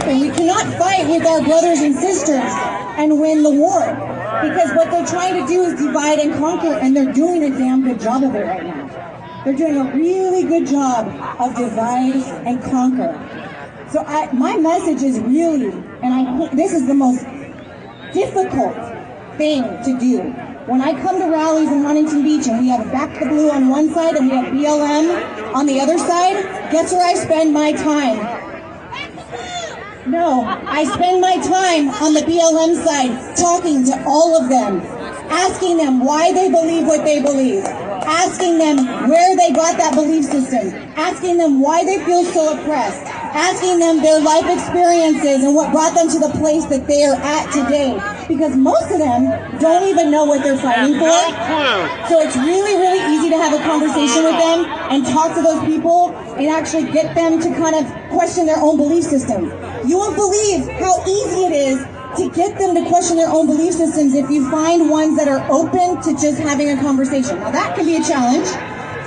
happen. We cannot fight with our brothers and sisters and win the war. Because what they're trying to do is divide and conquer, and they're doing a damn good job of it right now. They're doing a really good job of divide and conquer. So my message is really, and this is the most difficult thing to do. When I come to rallies in Huntington Beach and we have Back the Blue on one side and we have BLM on the other side, guess where I spend my time? No, I spend my time on the BLM side talking to all of them, asking them why they believe what they believe, asking them where they got that belief system, asking them why they feel so oppressed, asking them their life experiences and what brought them to the place that they are at today. Because most of them don't even know what they're fighting for. So it's really, really easy to have a conversation with them and talk to those people and actually get them to kind of question their own belief system. You won't believe how easy it is to get them to question their own belief systems if you find ones that are open to just having a conversation. Now that can be a challenge.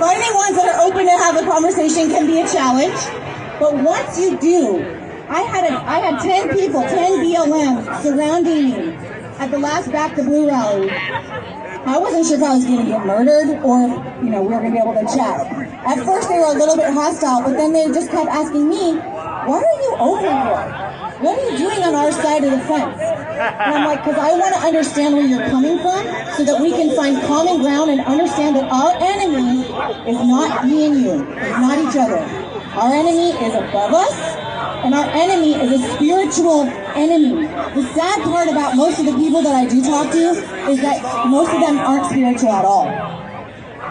Finding ones that are open to have a conversation can be a challenge. But once you do, I had 10 people, 10 BLM surrounding me at the last Back the Blue rally. I wasn't sure if I was going to get murdered or if, we were going to be able to chat. At first they were a little bit hostile, but then they just kept asking me, why are you over here? What are you doing on our side of the fence? And I'm like, because I want to understand where you're coming from so that we can find common ground and understand that our enemy is not me and you, it's not each other. Our enemy is above us, and our enemy is a spiritual enemy. The sad part about most of the people that I do talk to is that most of them aren't spiritual at all.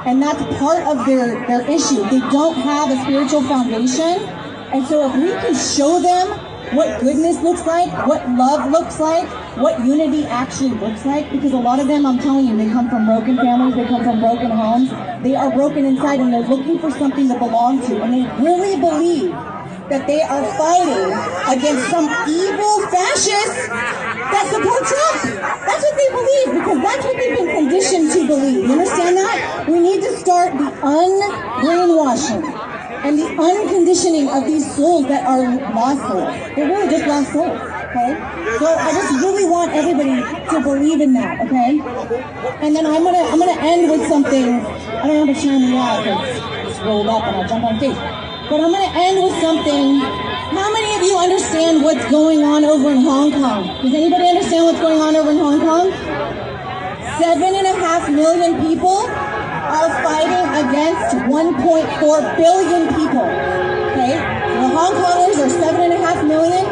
And that's part of their issue. They don't have a spiritual foundation. And so if we can show them what goodness looks like, what love looks like, what unity actually looks like, because a lot of them, I'm telling you, they come from broken families, they come from broken homes, they are broken inside and they're looking for something to belong to, and they really believe that they are fighting against some evil fascists that support Trump. That's what they believe, because that's what they've been conditioned to believe. You understand that? We need to start the unbrainwashing and the unconditioning of these souls that are lost souls. They're really just lost souls, okay? So I just really want everybody to believe in that, okay? And then I'm gonna end with something. I don't have to shine the light because it's rolled up and I'll jump on stage. But I'm gonna end with something. How many of you understand what's going on over in Hong Kong? Does anybody understand what's going on over in Hong Kong? 7.5 million people are fighting against 1.4 billion people, okay? The Hong Kongers are 7.5 million,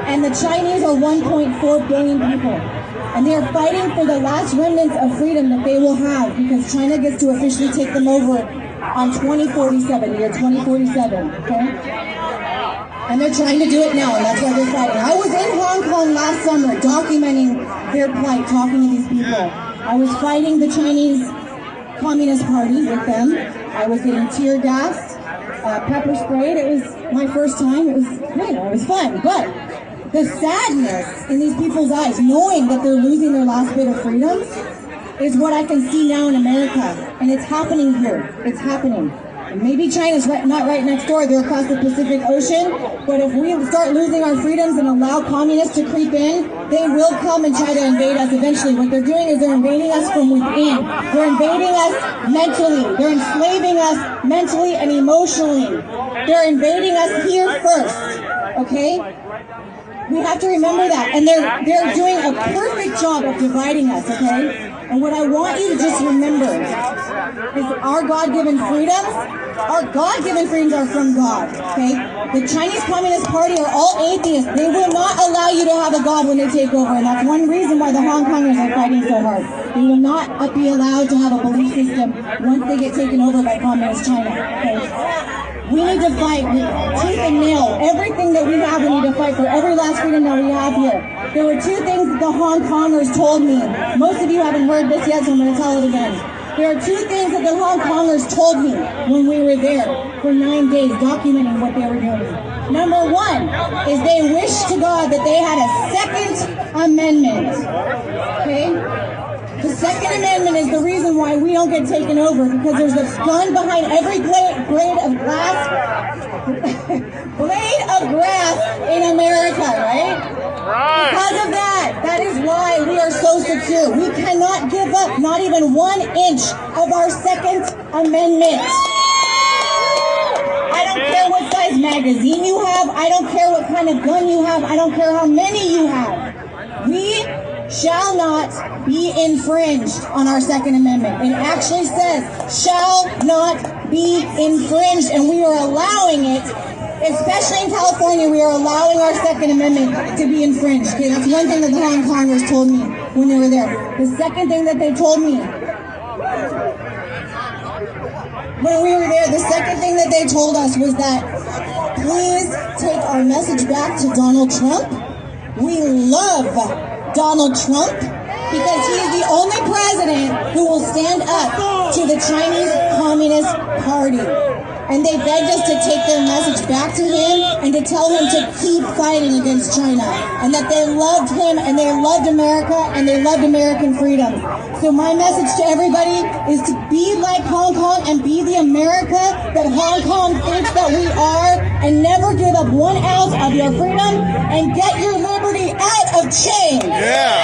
and the Chinese are 1.4 billion people. And they are fighting for the last remnants of freedom that they will have, because China gets to officially take them over on 2047, the year 2047, okay? And they're trying to do it now, and that's why they're fighting. I was in Hong Kong last summer documenting their plight, talking to these people. I was fighting the Chinese Communist Party with them. I was getting tear gassed, pepper sprayed. It was my first time. It was great. It was fun. But the sadness in these people's eyes, knowing that they're losing their last bit of freedom, is what I can see now in America. And it's happening here. It's happening. And maybe China's not right next door. They're across the Pacific Ocean. But if we start losing our freedoms and allow communists to creep in, they will come and try to invade us eventually. What they're doing is they're invading us from within. They're invading us mentally. They're enslaving us mentally and emotionally. They're invading us here first. Okay? We have to remember that. And they're doing a perfect job of dividing us, okay? And what I want you to just remember is our God-given freedoms are from God, okay? The Chinese Communist Party are all atheists. They will not allow you to have a God when they take over, and that's one reason why the Hong Kongers are fighting so hard. They will not be allowed to have a belief system once they get taken over by Communist China, okay? We need to fight with tooth and nail. Everything that we have, we need to fight for every last freedom that we have here. There were two things that the Hong Kongers told me. Most of you haven't heard this yet, so I'm going to tell it again. There are two things that the Hong Kongers told me when we were there for 9 days documenting what they were doing. Number one is they wished to God that they had a Second Amendment. Okay? The Second Amendment is the reason why we don't get taken over, because there's a gun behind every blade of grass in America. because of that is why we are so secure. We cannot give up not even 1 inch of our Second Amendment. I don't care what size magazine you have. I don't care what kind of gun you have. I don't care how many you have. We shall not be infringed on our Second Amendment. It actually says, shall not be infringed, and we are allowing it. Especially in California, we are allowing our Second Amendment to be infringed. Okay, that's one thing that the Hong Kongers told me when they were there. The second thing that they told me when we were there, the second thing that they told us was that please take our message back to Donald Trump. We love Donald Trump because he's the only president who will stand up to the Chinese Communist Party. And they begged us to take their message back to him and to tell him to keep fighting against China. And that they loved him and they loved America and they loved American freedom. So my message to everybody is to be like Hong Kong and be the America that Hong Kong thinks that we are, and never give up 1 ounce of your freedom and get your liberty out of chains. Yeah.